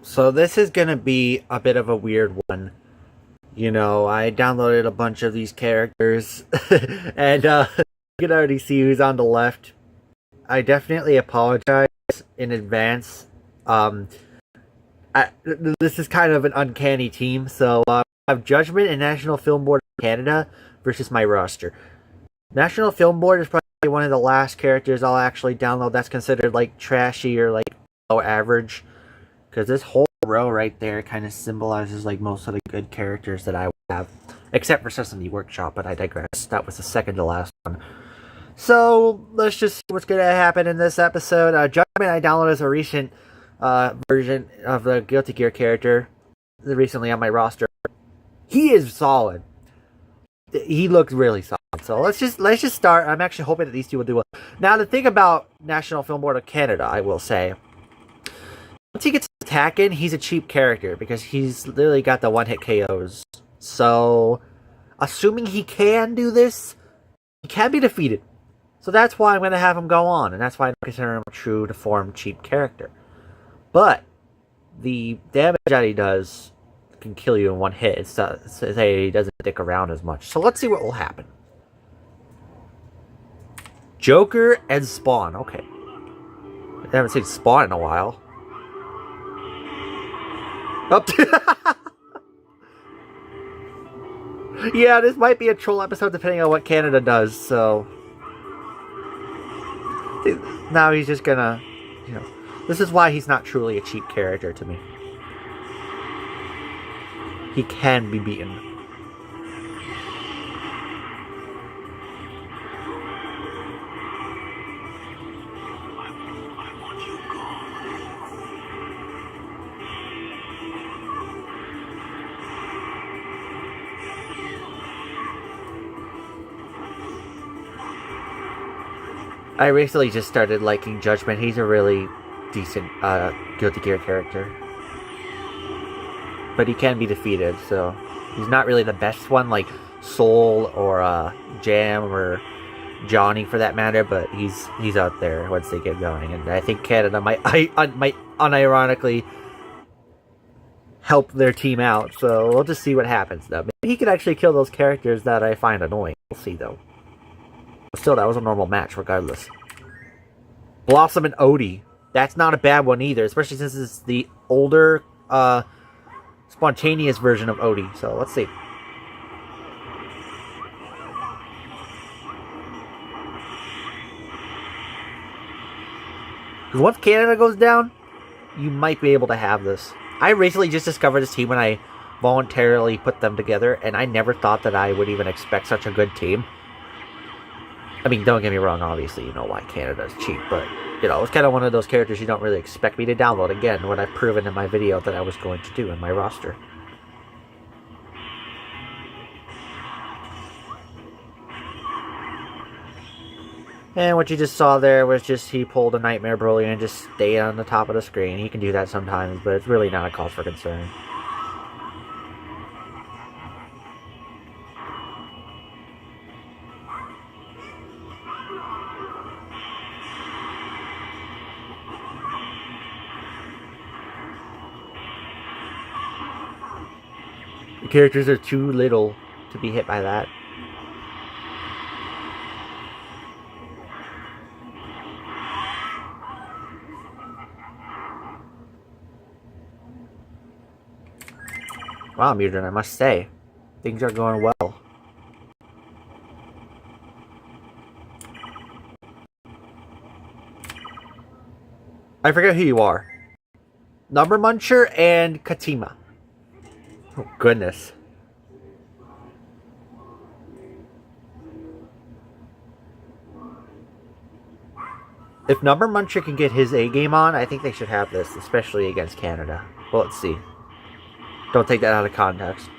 So this is gonna be a bit of a weird one. You know, I downloaded a bunch of these characters, and you can already see who's on the left. I definitely apologize in advance. Um, this is kind of an uncanny team, so I have Judgment and National Film Board of Canada versus my roster. National Film Board is probably one of the last characters I'll actually download that's considered like trashy or like low average, because this whole row right there kind of symbolizes like most of the good characters that I have, except for Sesame Workshop, but I digress. That was the second to last one. So let's just see what's gonna happen in this episode. Judgment I downloaded as a recent version of the Guilty Gear character recently on my roster. He is solid. He looks really solid. So let's just start. I'm actually hoping that these two will do well. Now the thing about National Film Board of Canada, I will say, once he gets attacking, he's a cheap character because he's literally got the one-hit KOs. So, assuming he can do this, he can be defeated. So that's why I'm going to have him go on, and that's why I consider him a true to form cheap character. But the damage that he does can kill you in one hit. He doesn't stick around as much. So let's see what will happen. Joker and Spawn. Okay. I haven't seen Spawn in a while. Oh. Yeah, this might be a troll episode depending on what Canada does, so... Now he's just gonna... You know... This is why he's not truly a cheap character to me. He can be beaten. I recently just started liking Judgment. He's a really decent Guilty Gear character. But he can be defeated, so... He's not really the best one, like Soul or Jam or Johnny for that matter, but he's out there once they get going. And I think Canada might unironically help their team out, so we'll just see what happens, though. Maybe he could actually kill those characters that I find annoying. We'll see, though. Still, that was a normal match, regardless. Blossom and Odie. That's not a bad one either, especially since it's the older, spontaneous version of Odie. So, let's see. Because once Canada goes down, you might be able to have this. I recently just discovered this team when I voluntarily put them together, and I never thought that I would even expect such a good team. I mean, don't get me wrong, obviously, you know why Canada's cheap, but, you know, it's kind of one of those characters you don't really expect me to download again, what I've proven in my video that I was going to do in my roster. And what you just saw there was just he pulled a Nightmare Broly and just stayed on the top of the screen. He can do that sometimes, but it's really not a cause for concern. The characters are too little to be hit by that. Wow, Mugen, I must say, things are going well. I forget who you are. Number Muncher and Katima. Oh, goodness. If Number Muncher can get his A game on, I think they should have this, especially against Canada. Well, let's see. Don't take that out of context.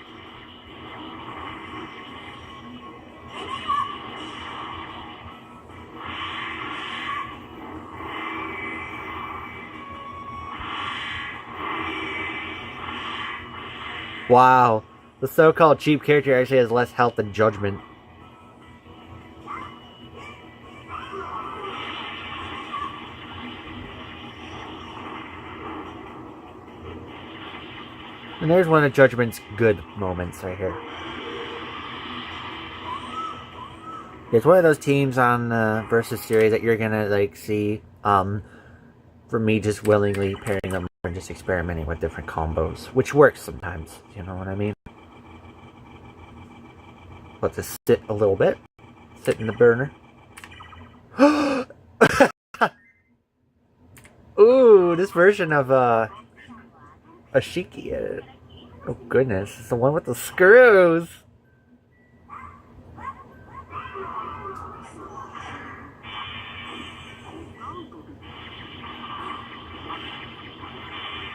Wow. The so-called cheap character actually has less health than Judgment. And there's one of Judgment's good moments right here. It's one of those teams on Versus series that you're gonna like see for me just willingly pairing them and just experimenting with different combos, which works sometimes. You know what I mean? Let this sit a little bit. Sit in the burner. Ooh, this version of Ashiki. Oh goodness, it's the one with the screws.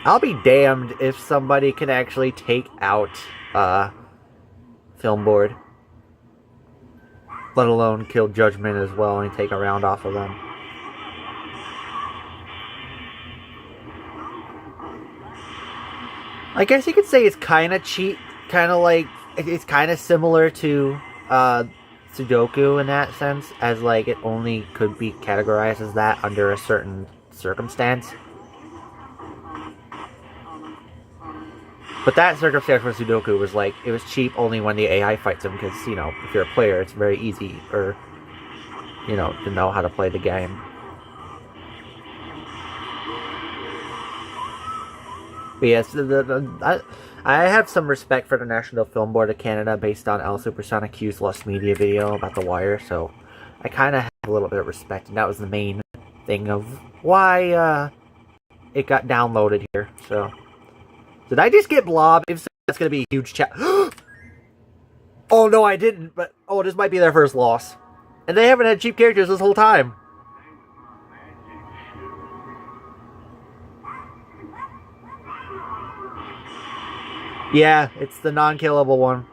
I'll be damned if somebody can actually take out Film Board, let alone kill Judgment as well and take a round off of them. I guess you could say it's kind of cheap, kind of like, it's kind of similar to Sudoku in that sense, as like it only could be categorized as that under a certain circumstance. But that circumstance for Sudoku was like, it was cheap only when the AI fights him, because, you know, if you're a player, it's very easy, or, you know, to know how to play the game. But yes, I have some respect for the National Film Board of Canada based on El Supersonic Q's Lost Media video about The Wire, so I kind of have a little bit of respect, and that was the main thing of why it got downloaded here, so... Did I just get Blob? If so, that's going to be a huge chat. Oh, no, I didn't. But, oh, this might be their first loss. And they haven't had cheap characters this whole time. Yeah, it's the non-killable one.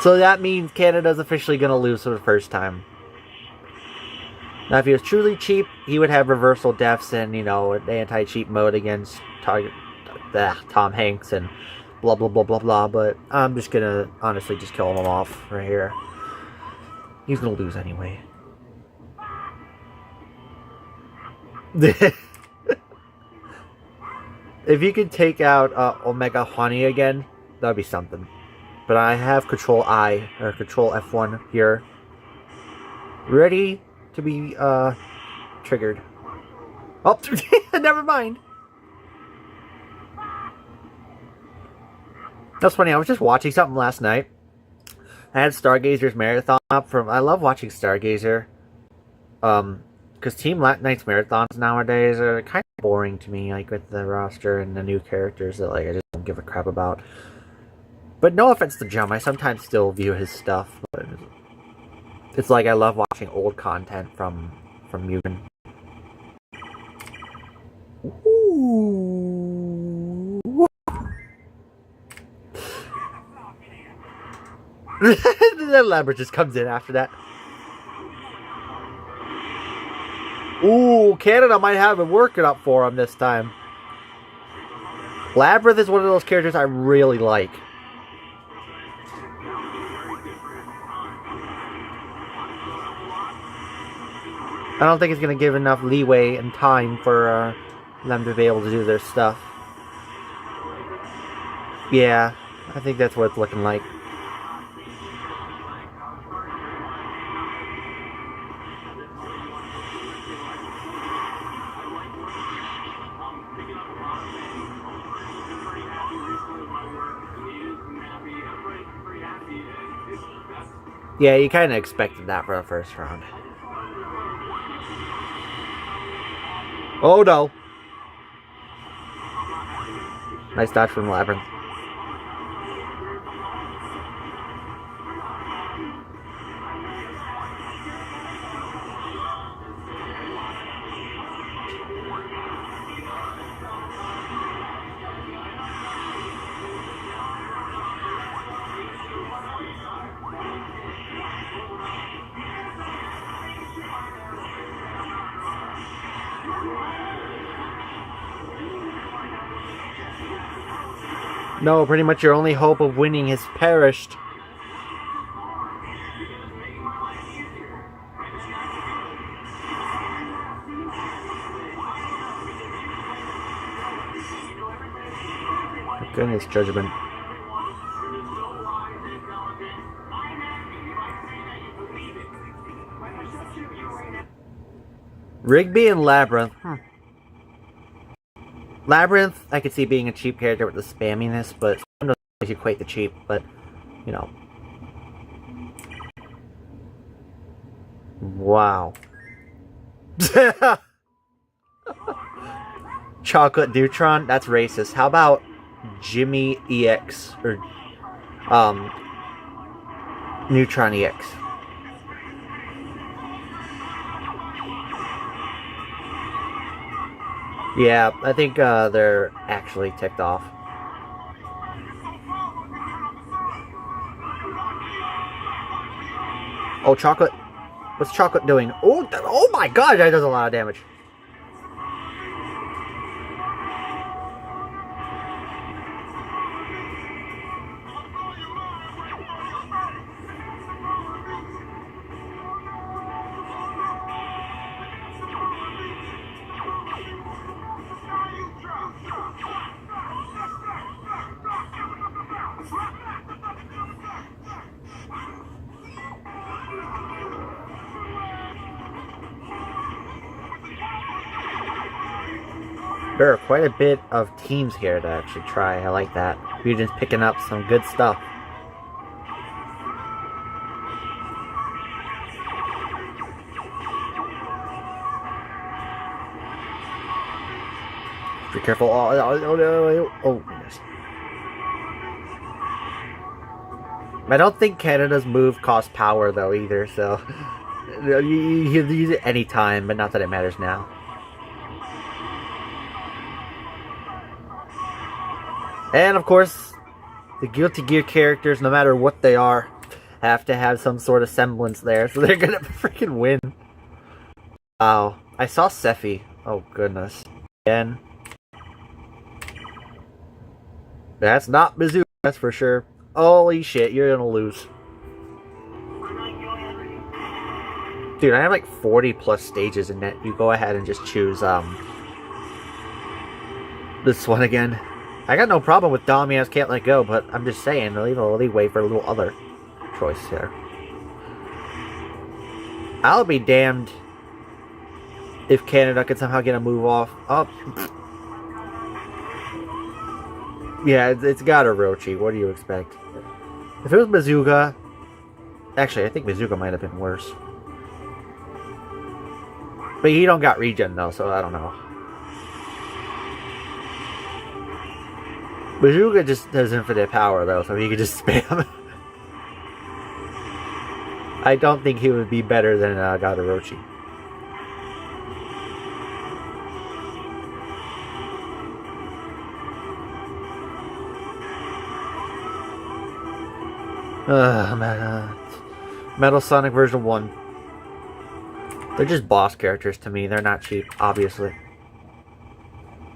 So that means Canada's officially going to lose for the first time. Now, if he was truly cheap, he would have reversal deaths and, you know, an anti-cheat mode against Tom Hanks and blah, blah, blah, blah, blah. But I'm just going to honestly just kill him off right here. He's going to lose anyway. If you could take out Omega Honey again, that would be something. But I have Control I, or Control F1 here, ready to be triggered. Oh, never mind. That's funny, I was just watching something last night. I had Stargazer's Marathon up from... I love watching Stargazer. Because Team Night's Marathons nowadays are kind of boring to me, like with the roster and the new characters that like I just don't give a crap about. But no offense to Jum, I sometimes still view his stuff. But it's like I love watching old content from MUGEN. Ooh. The Lambert just comes in after that. Ooh, Canada might have it working up for him this time. Labyrinth is one of those characters I really like. I don't think it's going to give enough leeway and time for them to be able to do their stuff. Yeah, I think that's what it's looking like. Yeah, you kind of expected that for the first round. Oh no. Nice dodge from Labyrinth. No, pretty much your only hope of winning has perished. Goodness, Judgment. Rigby and Labyrinth. Labyrinth, I could see being a cheap character with the spamminess, but some doesn't equate to cheap, but, you know. Wow. Chocolate Neutron? That's racist. How about Jimmy EX? Or, Neutron EX. Yeah, I think they're actually ticked off. Oh, Chocolate. What's Chocolate doing? Oh my god, that does a lot of damage. There are quite a bit of teams here to actually try. I like that. Mugen's picking up some good stuff. Be careful. Oh no. Oh, goodness. I don't think Canada's move costs power, though, either, so... You can use it anytime, but not that it matters now. And, of course, the Guilty Gear characters, no matter what they are, have to have some sort of semblance there, so they're gonna freaking win. Wow. I saw Sephi. Oh, goodness. Again. That's not Mizzou, that's for sure. Holy shit, you're gonna lose. Dude, I have like 40 plus stages in that. You go ahead and just choose this one again. I got no problem with Damias Can't Let Go, but I'm just saying, leave a leeway for a little other choice here. I'll be damned if Canada can somehow get a move off. Oh. Yeah, it's got a Rochi. What do you expect? If it was Bazooka... Actually, I think Bazooka might have been worse. But he don't got regen, though, so I don't know. Bazooka just has infinite power, though, so he could just spam. I don't think he would be better than Gadarochi. Metal Sonic version 1. They're just boss characters to me. They're not cheap, obviously.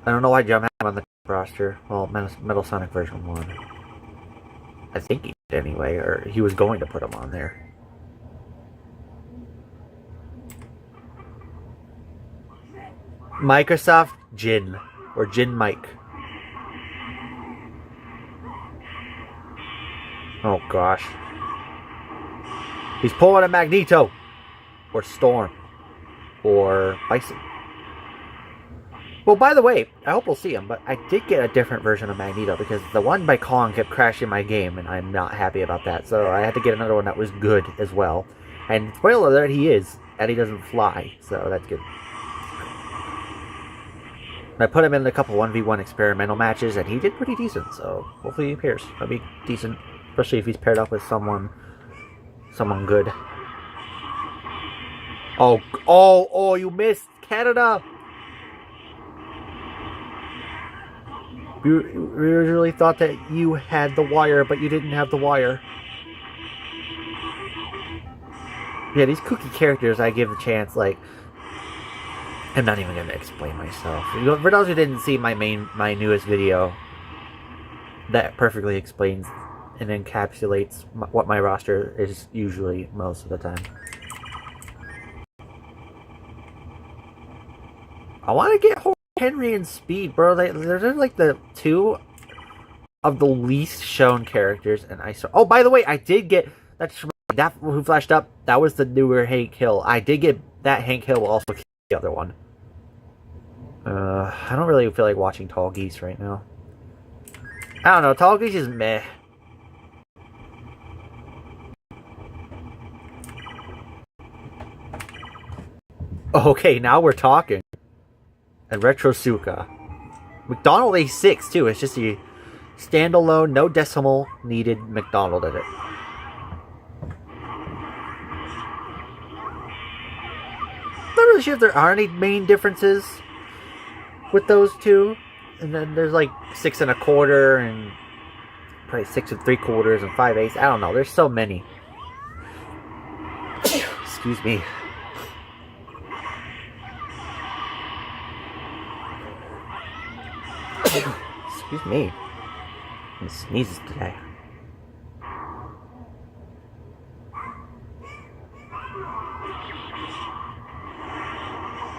I don't know why Jum had him on the roster. Well, Metal Sonic version 1. I think he did anyway, or he was going to put him on there. Microsoft Jin, or Jin Mike. Oh gosh. He's pulling a Magneto. Or Storm. Or Bison. Well, by the way, I hope we'll see him, but I did get a different version of Magneto because the one by Kong kept crashing my game, and I'm not happy about that. So I had to get another one that was good as well. And spoiler alert, he is, and he doesn't fly, so that's good. I put him in a couple 1v1 experimental matches, and he did pretty decent, so hopefully he appears. That'll be decent, especially if he's paired up with someone good. Oh, you missed, Canada! You really thought that you had the wire, but you didn't have the wire. Yeah, these cookie characters I give a chance, like... I'm not even going to explain myself. For those who didn't see my newest video, that perfectly explains and encapsulates what my roster is usually most of the time. I want to get Henry and Speed, bro. They're like the two of the least shown characters, and oh, by the way, I did get that who flashed up. That was the newer Hank Hill. I did get that Hank Hill will also kill the other one. I don't really feel like watching Tall Geese right now. I don't know. Tall Geese is meh. Okay, now we're talking. And Retrosuka. McDonald A6 too. It's just a standalone, no decimal needed McDonald in it. Not really sure if there are any main differences with those two. And then there's like 6 1/4 and probably 6 3/4 and 5/8. I don't know. There's so many. Excuse me. Excuse me. He sneezes today.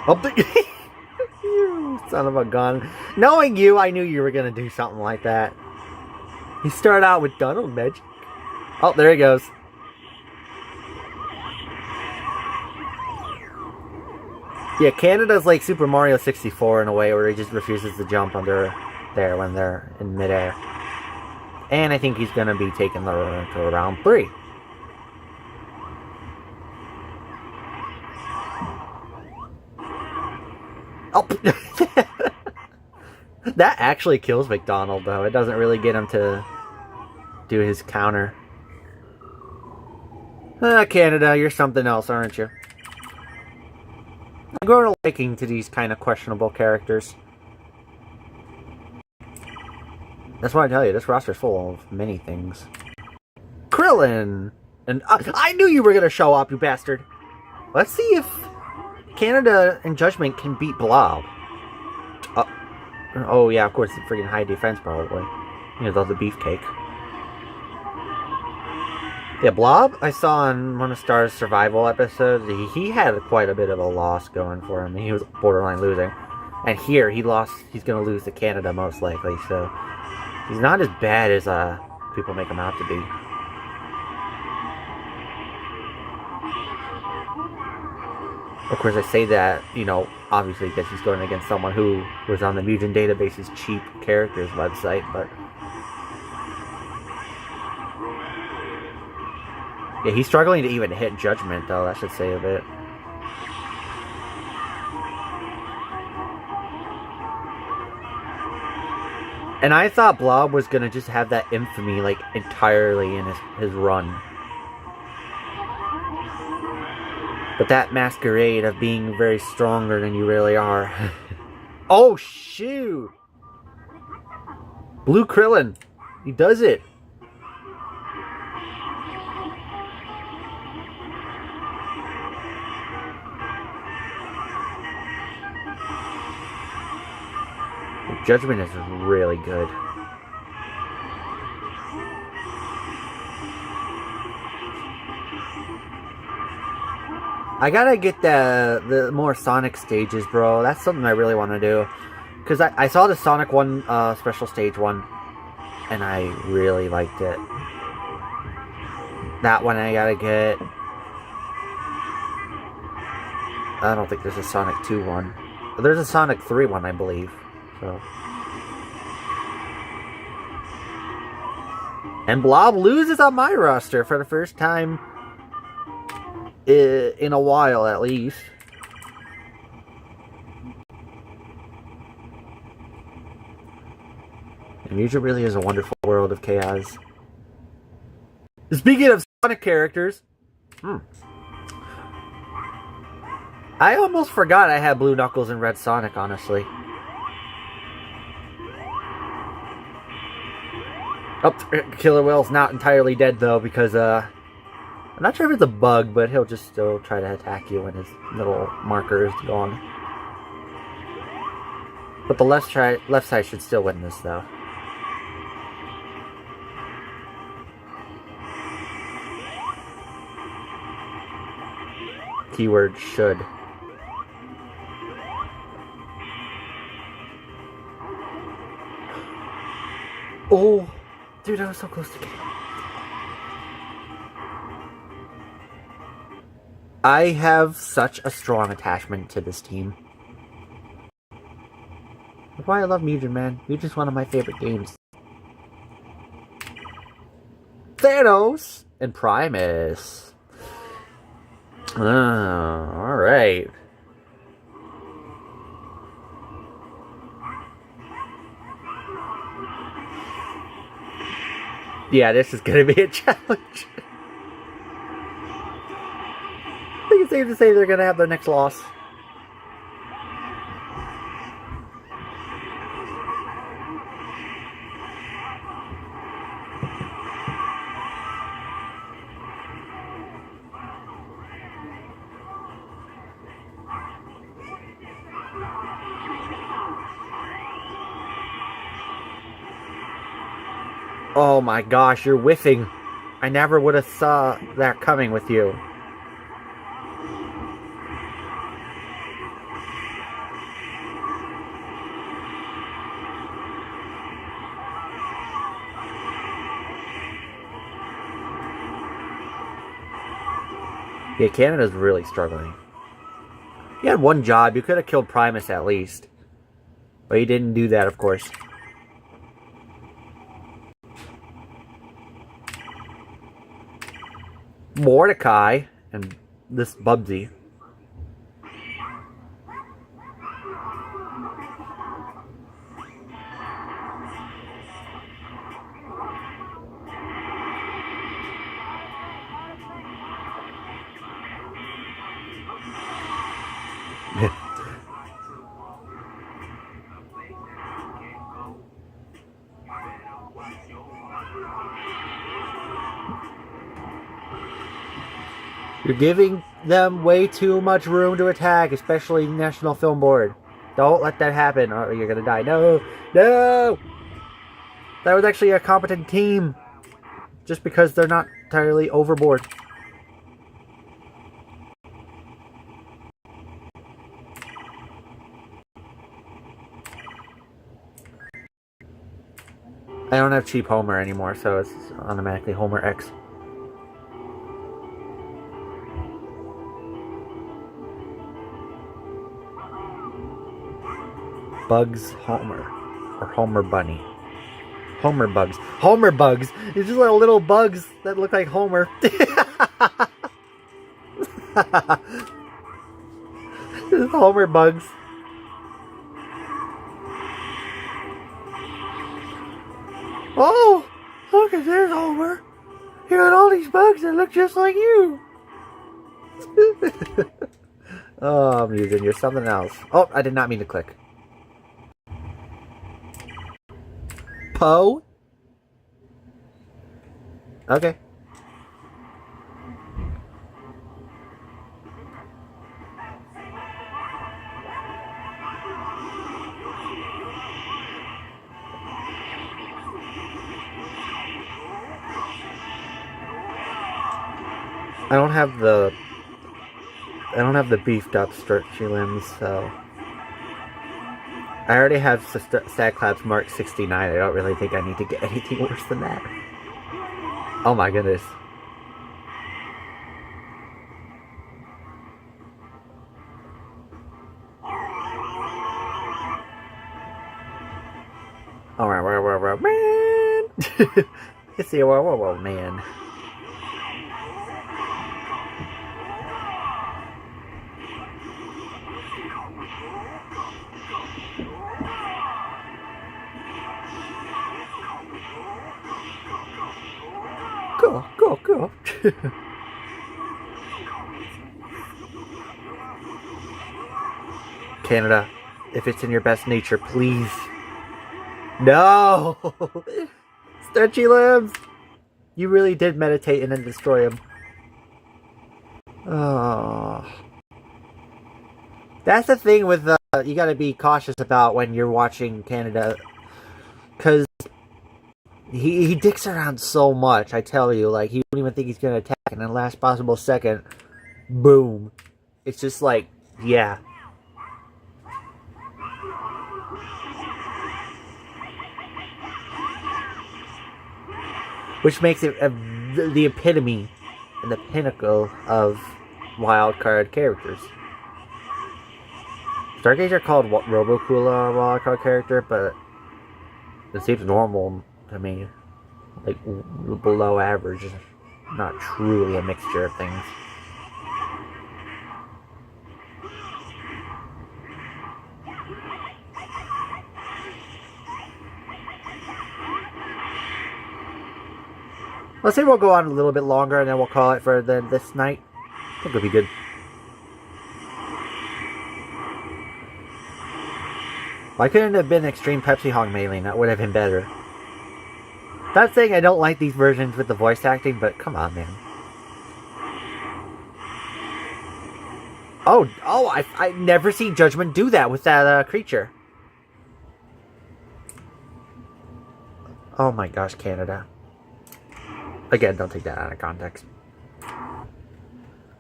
Oh, you son of a gun. Knowing you, I knew you were going to do something like that. You start out with Donald Magic. Oh, there he goes. Yeah, Canada's like Super Mario 64 in a way where he just refuses to jump under there when they're in midair. And I think he's going to be taking the to round 3. Oh! That actually kills McDonald, though. It doesn't really get him to do his counter. Canada, you're something else, aren't you? I'm growing a liking to these kind of questionable characters. That's why I tell you, this roster's full of many things. Krillin! And I knew you were going to show up, you bastard! Let's see if Canada and Judgment can beat Blob. Oh yeah, of course, freaking high defense, probably. You know, the beefcake. Yeah, Blob, I saw on one of Star's survival episodes, he had quite a bit of a loss going for him. He was borderline losing. And here, he's going to lose to Canada, most likely, so he's not as bad as people make him out to be. Of course, I say that, you know, obviously because he's going against someone who was on the MUGEN database's cheap characters website, but yeah, he's struggling to even hit Judgment, though. That should say a bit. And I thought Blob was going to just have that infamy, like, entirely in his run. But that masquerade of being very stronger than you really are. Oh, shoot! Blue Krillin. He does it. Judgment is really good. I gotta get the more Sonic stages, bro. That's something I really want to do. Because I saw the Sonic 1 special stage 1, and I really liked it. That one I gotta get. I don't think there's a Sonic 2 one. There's a Sonic 3 one, I believe. So. And Blob loses on my roster for the first time in a while, at least. And MUGEN really is a wonderful world of chaos. Speaking of Sonic characters, I almost forgot I had Blue Knuckles and Red Sonic, honestly. Oh, Killer Whale's not entirely dead, though, because, I'm not sure if it's a bug, but he'll just still try to attack you when his little marker is gone. But the left side should still win this, though. Keyword should. Oh, dude, I was so close to getting him. I have such a strong attachment to this team. That's why I love MUGEN, man. MUGEN's one of my favorite games. Thanos and Primus. Alright. Yeah, this is gonna be a challenge. I think it's safe to say they're gonna have their next loss. Oh my gosh, you're whiffing. I never would have saw that coming with you. Yeah, Canada's really struggling. You had one job. You could have killed Primus at least. But you didn't do that, of course. Mordecai and this Bubsy. You're giving them way too much room to attack, especially National Film Board. Don't let that happen or you're gonna die. No! No! That was actually a competent team. Just because they're not entirely overboard. I don't have cheap Homer anymore, so it's automatically Homer X. Bugs Homer. Or Homer Bunny. Homer Bugs. Homer Bugs! It's just like little bugs that look like Homer. Homer Bugs. Oh! Look at there's Homer! You got all these bugs that look just like you! Oh, MUGEN, you're something else. Oh, I did not mean to click. Poe? Okay. I don't have the beefed up stretchy limbs, so I already have Stat Claps Mark 69. I don't really think I need to get anything worse than that. Oh my goodness. Alright, man. It's the man. Go. Canada, if it's in your best nature, please. No! Stretchy limbs! You really did meditate and then destroy him. Oh. That's the thing with, you gotta be cautious about when you're watching Canada. Because he dicks around so much, I tell you. Like, you don't even think he's gonna attack, and then last possible second, boom. It's just like, yeah. Which makes it the epitome and the pinnacle of wildcard characters. Stargazer called Robocoola a wildcard character, but it seems normal to me. Like, below average, not truly a mixture of things. Let's say we'll go on a little bit longer and then we'll call it for this night. I think it'll be good. Why couldn't it have been Extreme Pepsi Hog Mailing? That would have been better. Not saying I don't like these versions with the voice acting, but come on, man. Oh, I never seen Judgment do that with that creature. Oh my gosh, Canada. Again, don't take that out of context.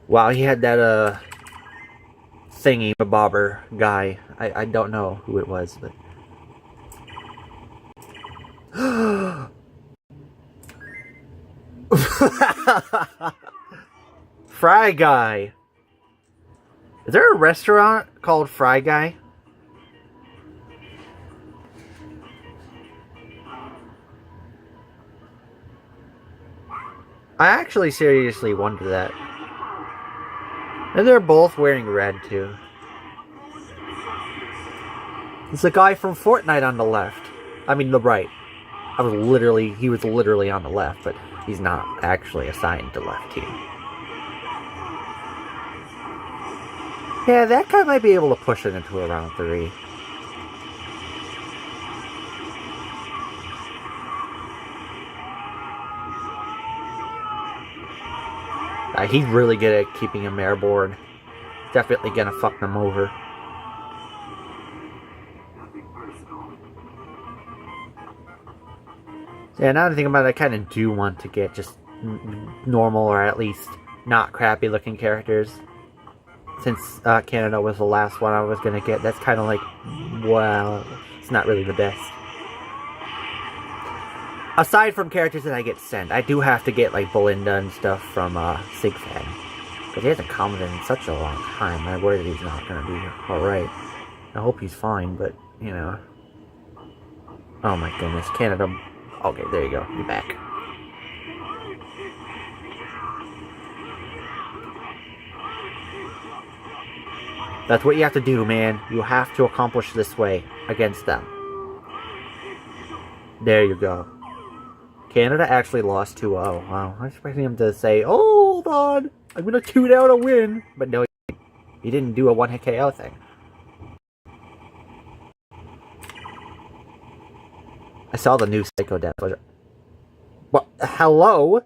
Wow, he had that thingy bobber guy. I don't know who it was, but Fry Guy. Is there a restaurant called Fry Guy? I actually seriously wonder that. And they're both wearing red, too. It's the guy from Fortnite on the left. I mean, the right. He was literally on the left, but he's not actually assigned to left team. Yeah, that guy might be able to push it into a round 3. He's really good at keeping him airborne. Definitely gonna fuck them over. Yeah, now that I think about it, I kind of do want to get just normal or at least not crappy looking characters. Since Canada was the last one I was gonna get, that's kind of like, well, it's not really the best. Aside from characters that I get sent, I do have to get like Belinda and stuff from Sigfan. Because he hasn't commented in such a long time. I'm worried that he's not going to be alright. I hope he's fine, but, you know. Oh my goodness, Canada. Okay, there you go. You're back. That's what you have to do, man. You have to accomplish this way against them. There you go. Canada actually lost 2-0. Wow, I was expecting him to say, oh, hold on, I'm going to tune out a win. But no, he didn't do a one-hit KO thing. I saw the new Psycho Death. What? Hello?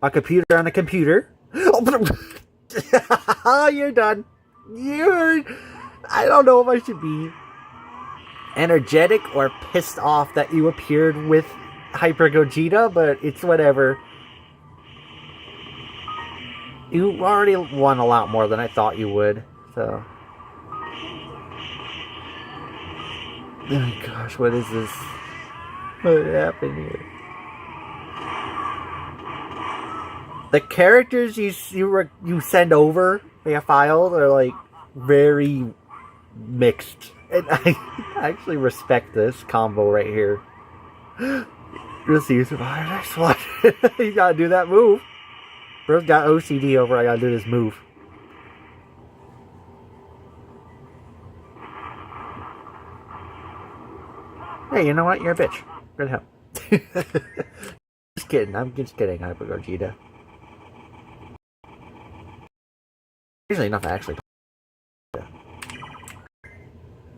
A computer on a computer? Oh, you're done. I don't know if I should be energetic or pissed off that you appeared with Hyper Gogeta, but it's whatever. You already won a lot more than I thought you would, so. Oh my gosh, what is this? What happened here? The characters you send over via files are like very mixed, and I actually respect this combo right here. Just you survive next one. You gotta do that move. Bro's got OCD over. I gotta do this move. Hey, you know what? You're a bitch. Good help. Just kidding. I'm just kidding. Hyper Gogeta. Usually enough to actually.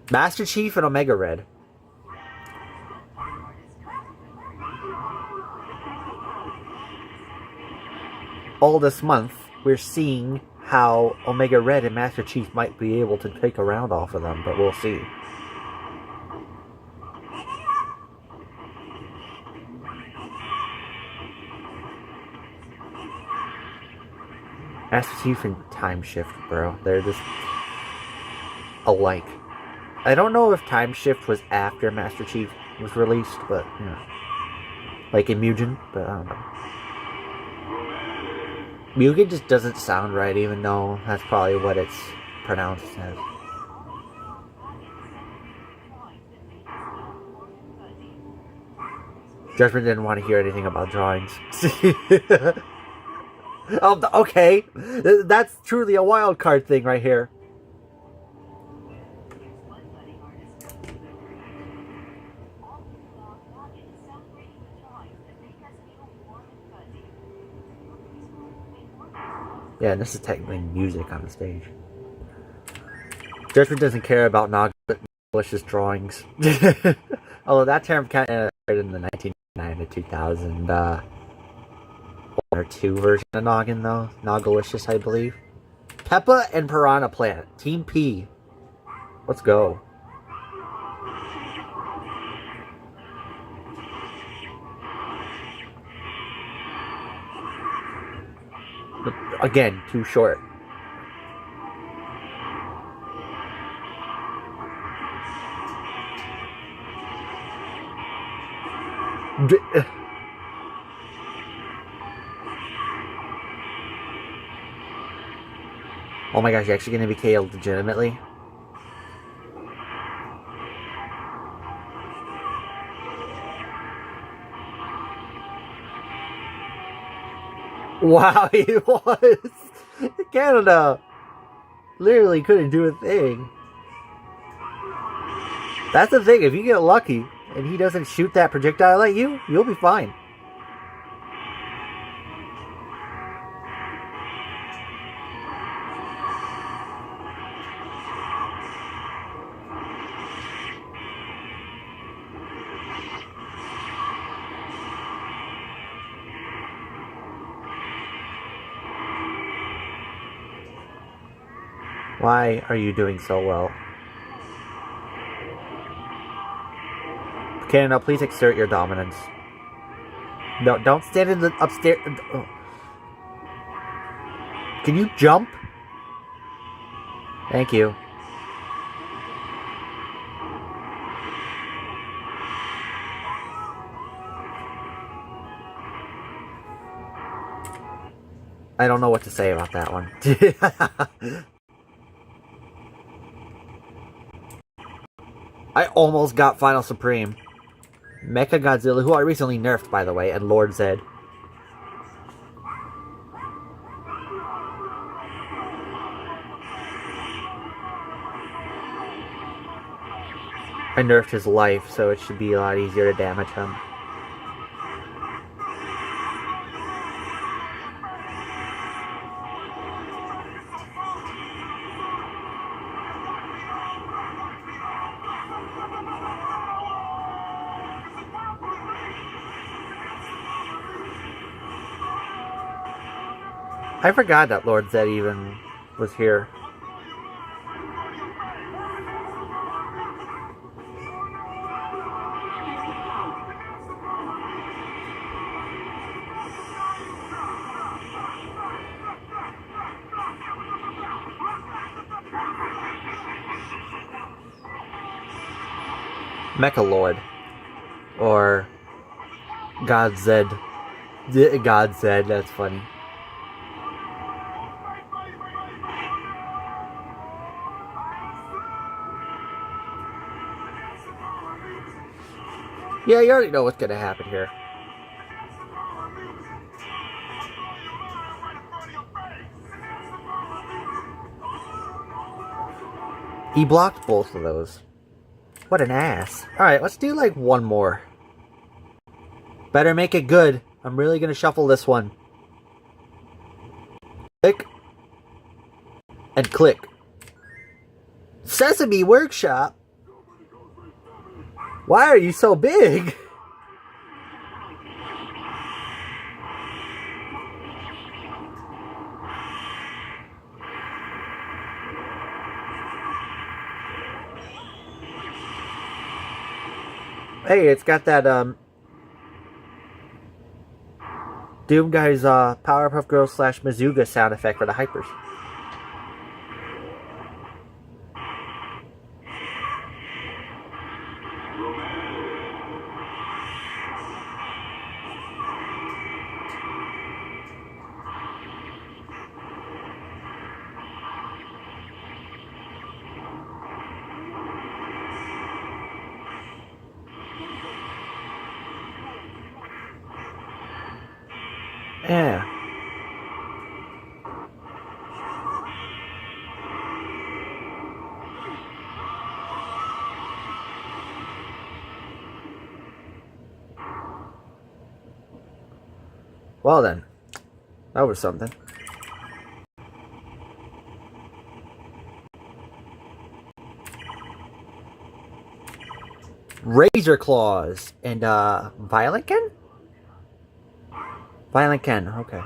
Master Chief and Omega Red. All this month, we're seeing how Omega Red and Master Chief might be able to take a round off of them, but we'll see. Master Chief and Time Shift, bro. They're just alike. I don't know if Time Shift was after Master Chief was released, but, you know. Like in MUGEN, but I don't know. MUGEN just doesn't sound right, even though that's probably what it's pronounced as. Judgment didn't want to hear anything about drawings. Oh, okay. That's truly a wild card thing right here. Yeah, and this is technically music on the stage. Judgment doesn't care about Noglish's drawings. Although that term kind of started in the 1999 to 2000 1 or 2 version of Noggin, though. Nogalicious, I believe. Peppa and Piranha Plant. Team P. Let's go. Again, too short. Oh my gosh, you're actually going to be KO'd legitimately? Wow, he was! Canada literally couldn't do a thing. That's the thing, if you get lucky and he doesn't shoot that projectile at you, you'll be fine. Why are you doing so well? Okay, now please exert your dominance. No, don't stand in the upstairs. Oh. Can you jump? Thank you. I don't know what to say about that one. I almost got Final Supreme. Mecha Godzilla, who I recently nerfed, by the way, and Lord Zed. I nerfed his life, so it should be a lot easier to damage him. I forgot that Lord Zed even was here. Mecha Lord. Or God Zed. God Zed, that's funny. Yeah, you already know what's gonna happen here. He blocked both of those. What an ass. Alright, let's do like one more. Better make it good. I'm really gonna shuffle this one. Click. And click. Sesame Workshop? Why are you so big? Hey, it's got that, Doom Guy's Powerpuff Girls / Mazuga sound effect for the hypers. Yeah. Well then, that was something. Razor Claws and Violent Ken? Violent Ken, okay.